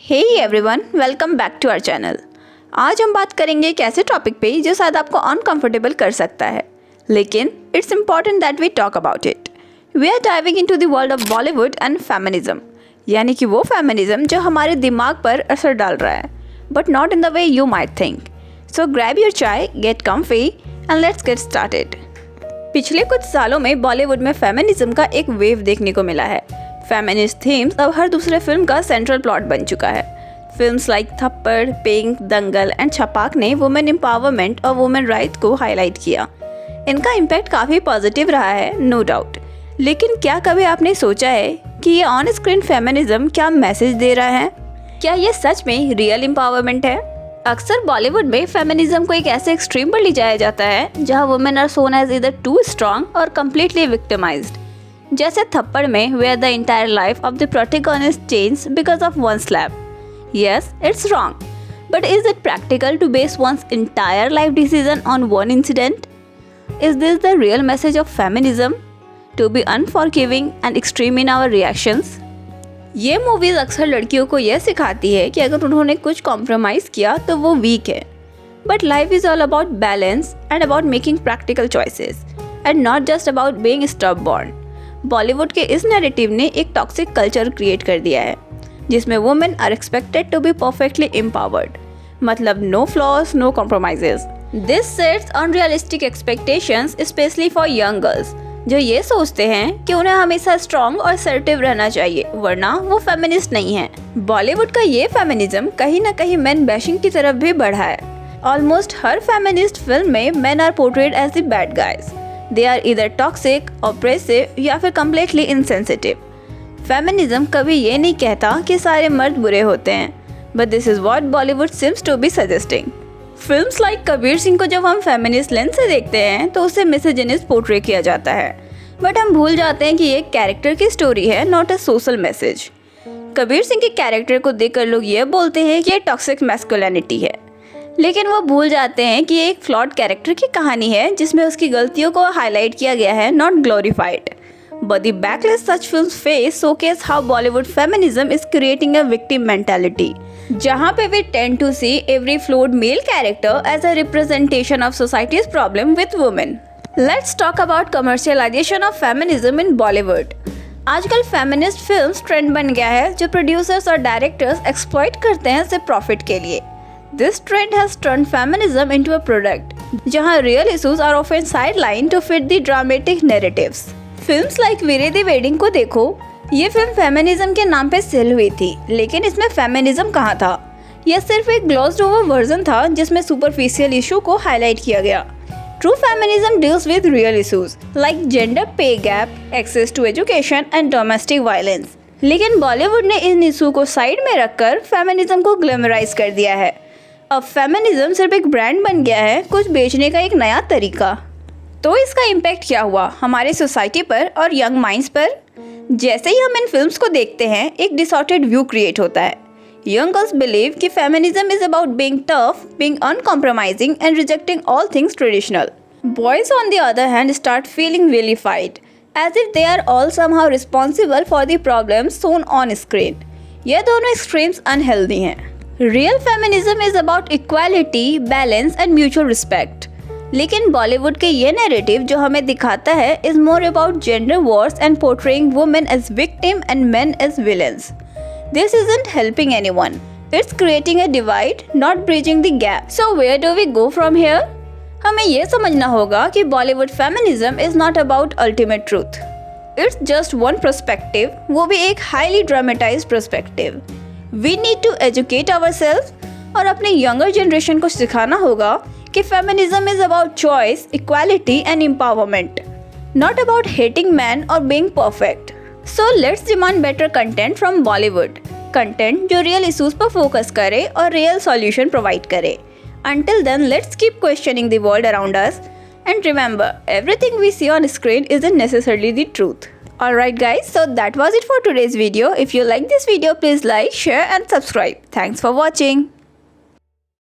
Hey everyone, welcome back to our channel. आज हम बात करेंगे एक ऐसे टॉपिक पे जो शायद आपको अनकंफर्टेबल कर सकता है, लेकिन it's important that we talk about it. We are diving into the world of Bollywood and feminism, यानी कि वो फेमिनिज्म जो हमारे दिमाग पर असर डाल रहा है, but not in the way you might think. So grab your chai, get comfy and let's get started. पिछले कुछ सालों में बॉलीवुड में फेमिनिज्म का एक वेव देखने को मिला है। फेमिनिस्ट थीम्स अब हर दूसरे फिल्म का सेंट्रल प्लॉट बन चुका है। फिल्म्स लाइक थप्पड़, पिंक, दंगल एंड छपाक ने वुमेन एम्पावरमेंट और वुमेन राइट को हाईलाइट किया। इनका इम्पैक्ट काफ़ी पॉजिटिव रहा है, नो डाउट। लेकिन क्या कभी आपने सोचा है कि ये ऑन स्क्रीन फेमिनिज्म क्या मैसेज दे रहा है? क्या ये सच में रियल एम्पावरमेंट है? अक्सर बॉलीवुड में फेमिनिज्म को एक ऐसे एक्सट्रीम पर ले जाया जाता है जहाँ women are shown as either too strong और कम्प्लीटली विक्टिमाइज्ड। जैसे थप्पड़ में where the entire life of the protagonist change because of one slap. Yes, it's wrong. But is it practical to base one's entire life decision on one incident? Is this the real message of feminism? To be unforgiving and extreme in our reactions? ये movies अक्सर लड़कियों को यह सिखाती है कि अगर उन्होंने कुछ कॉम्प्रोमाइज़ किया तो वो वीक है। But life is all about balance and about making practical choices and not just about being stubborn. Bollywood के इस नैरेटिव ने एक टॉक्सिक कल्चर क्रिएट कर दिया है जिसमें women are expected to be perfectly empowered, मतलब no flaws, no compromises. This sets unrealistic expectations specially for young girls जो ये सोचते हैं कि उन्हें हमेशा स्ट्रॉन्ग और असर्टिव रहना चाहिए, वरना वो फेमिनिस्ट नहीं है। बॉलीवुड का ये फेमिनिज्म कहीं ना कहीं मैन बैशिंग की तरफ भी बढ़ा है। ऑलमोस्ट हर फेमिनिस्ट फिल्म में man are portrayed as the bad guys. They are either toxic, oppressive या फिर कम्प्लीटली इनसेंसिटिव। फेमिनिज्म कभी ये नहीं कहता कि सारे मर्द बुरे होते हैं, but this is what Bollywood seems to be suggesting. Films like Kabir Singh को जब हम फेमिनिस्ट लेंस से देखते हैं तो उसे मिसोजिनिस्ट पोर्ट्रे किया जाता है, बट हम भूल जाते हैं कि ये कैरेक्टर की स्टोरी है, not a social message. Kabir Singh के कैरेक्टर को देखकर लोग ये बोलते हैं कि ये टॉक्सिक मैस्कुलिनिटी है, लेकिन वो भूल जाते हैं कि ये एक फ्लॉड कैरेक्टर की कहानी है जिसमें उसकी गलतियों को हाईलाइट किया गया है, not glorified. But the backlash such films face showcase how Bollywood feminism is creating a victim mentality, जहाँ पे we tend to see every flawed male character as a representation of society's problem with women. Let's talk about commercialization of feminism in Bollywood. आजकल feminist films trend बन गया है जो producers और directors exploit करते हैं सिर्फ profit के लिए. This trend has turned feminism into a product, जहाँ real issues are often sidelined to fit the dramatic narratives. Films like Veere Di wedding को देखो, ये फिल्म फेमिनिज्म के नाम पे सेल हुई थी, लेकिन इसमें फेमिनिज्म कहाँ था? यह सिर्फ एक ग्लॉस्ड ओवर वर्जन था जिसमें सुपरफिशियल इशू को हाईलाइट किया गया। True feminism deals with real issues like gender pay gap, access to education and domestic violence. लेकिन बॉलीवुड ने इन इशू को साइड में रखकर फेमिनिज्म को ग्लैमराइज कर दिया है। अब फेमिनिज्म सिर्फ एक ब्रांड बन गया है, कुछ बेचने का एक नया तरीका। तो इसका इम्पैक्ट क्या हुआ हमारे सोसाइटी पर और यंग माइंड्स पर? जैसे ही हम इन फिल्म्स को देखते हैं, एक डिसऑर्टेड व्यू क्रिएट होता है। यंग गर्ल्स बिलीव कि feminism is about being tough, being uncompromising and rejecting all things traditional. Boys on the other hand start feeling vilified as if they are all somehow responsible for the problems shown on screen. ये दोनों extremes unhealthy हैं। Real feminism is about equality, balance and mutual respect. लेकिन बॉलीवुड के ये narrative जो हमें दिखाता है is more about gender wars and portraying women as victim and men as villains. This isn't helping anyone, it's creating a divide, not bridging the gap. So where do we go from here? हमें ये समझना होगा कि Bollywood feminism is not about ultimate truth, it's just one perspective, वो भी एक highly dramatized perspective. We need to educate ourselves और अपने यंगर जनरेशन को सिखाना होगा कि feminism is about choice, equality and empowerment, not about hating man और being perfect. So let's demand better content from Bollywood, content जो रियल इशूज पर focus करे और रियल सॉल्यूशन प्रोवाइड करे। Until then, let's keep questioning the world around us and remember, everything we see on screen isn't necessarily the truth. Alright guys, so that was it for today's video. If you like this video, please like, share and subscribe. Thanks for watching.